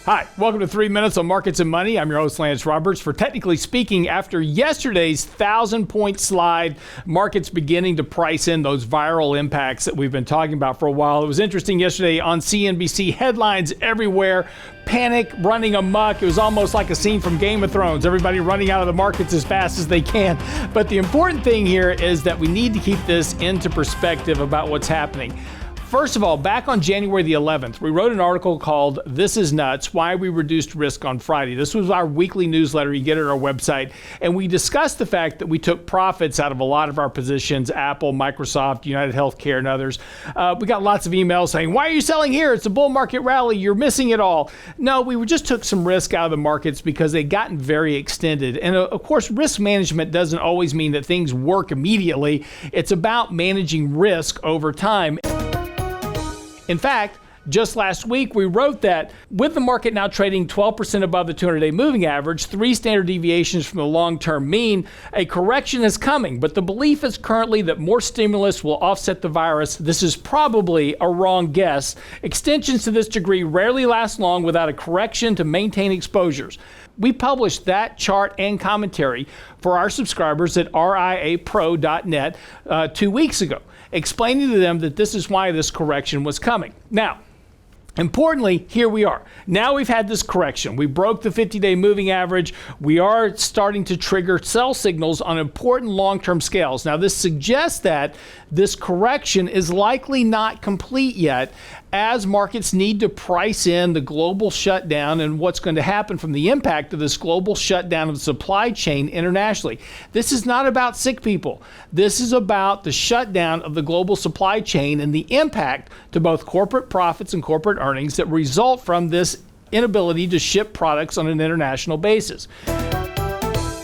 Hi, welcome to 3 Minutes on Markets and Money. I'm your host, Lance Roberts. For Technically Speaking, after yesterday's 1,000-point slide, markets beginning to price in those viral impacts that we've been talking about for a while. It was interesting yesterday on CNBC, headlines everywhere, panic running amok. It was almost like a scene from Game of Thrones, everybody running out of the markets as fast as they can. But the important thing here is that we need to keep this into perspective about what's happening. First of all, back on January the 11th, we wrote an article called This is Nuts, Why We Reduced Risk on Friday. This was our weekly newsletter you get at our website. And we discussed the fact that we took profits out of a lot of our positions, Apple, Microsoft, United Healthcare, and others. We got lots of emails saying, why are you selling here? It's a bull market rally. You're missing it all. No, we just took some risk out of the markets because they'd gotten very extended. And of course, risk management doesn't always mean that things work immediately. It's about managing risk over time. In fact, just last week, we wrote that with the market now trading 12% above the 200-day moving average, 3 standard deviations from the long-term mean, a correction is coming. But the belief is currently that more stimulus will offset the virus. This is probably a wrong guess. Extensions to this degree rarely last long without a correction to maintain exposures. We published that chart and commentary for our subscribers at riapro.net 2 weeks ago, explaining to them that this is why this correction was coming. Now, importantly, here we are. Now we've had this correction. We broke the 50-day moving average. We are starting to trigger sell signals on important long-term scales. Now, this suggests that this correction is likely not complete yet, as markets need to price in the global shutdown and what's going to happen from the impact of this global shutdown of the supply chain internationally. This is not about sick people. This is about the shutdown of the global supply chain and the impact to both corporate profits and corporate earnings that result from this inability to ship products on an international basis.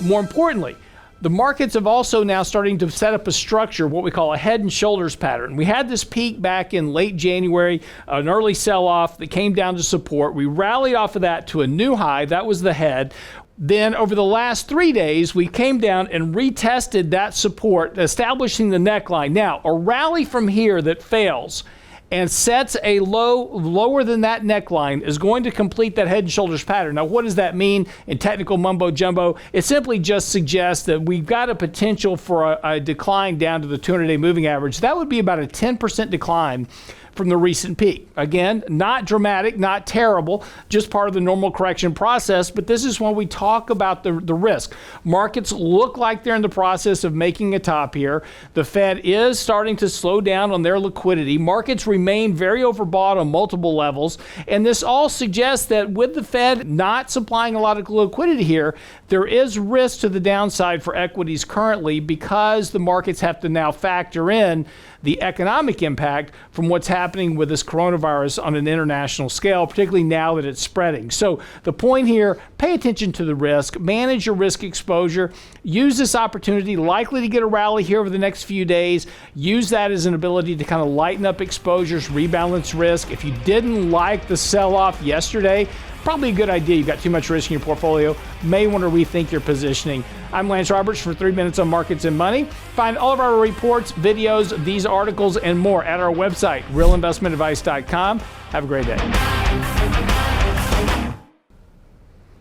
More importantly, the markets have also now starting to set up a structure, what we call a head and shoulders pattern. We had this peak back in late January, an early sell-off that came down to support. We rallied off of that to a new high. That was the head. Then over the last 3 days, we came down and retested that support, establishing the neckline. Now, a rally from here that fails and sets a low lower than that neckline is going to complete that head and shoulders pattern. Now, what does that mean in technical mumbo jumbo? It simply just suggests that we've got a potential for a decline down to the 200-day moving average. That would be about a 10% decline from the recent peak. Again, not dramatic, not terrible, just part of the normal correction process, but this is when we talk about the risk. Markets look like they're in the process of making a top here. The Fed is starting to slow down on their liquidity. Markets remain very overbought on multiple levels, and this all suggests that with the Fed not supplying a lot of liquidity here, there is risk to the downside for equities currently because the markets have to now factor in the economic impact from what's happening with this coronavirus on an international scale, particularly now that it's spreading. So the point here, pay attention to the risk, manage your risk exposure, use this opportunity, likely to get a rally here over the next few days. Use that as an ability to kind of lighten up exposures, rebalance risk. If you didn't like the sell-off yesterday, probably a good idea. You've got too much risk in your portfolio. May want to rethink your positioning. I'm Lance Roberts for 3 Minutes on Markets and Money. Find all of our reports, videos, these articles, and more at our website, realinvestmentadvice.com. Have a great day.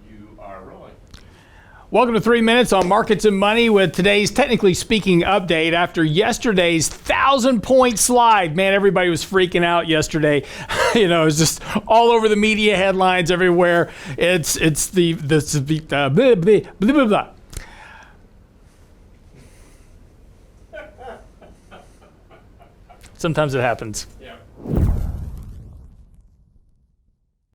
You are rolling. Welcome to 3 Minutes on Markets and Money with today's Technically Speaking update after yesterday's 1,000-point slide. Man, everybody was freaking out yesterday. It was just all over the media headlines everywhere. It's the blah, blah, blah, blah. Sometimes it happens.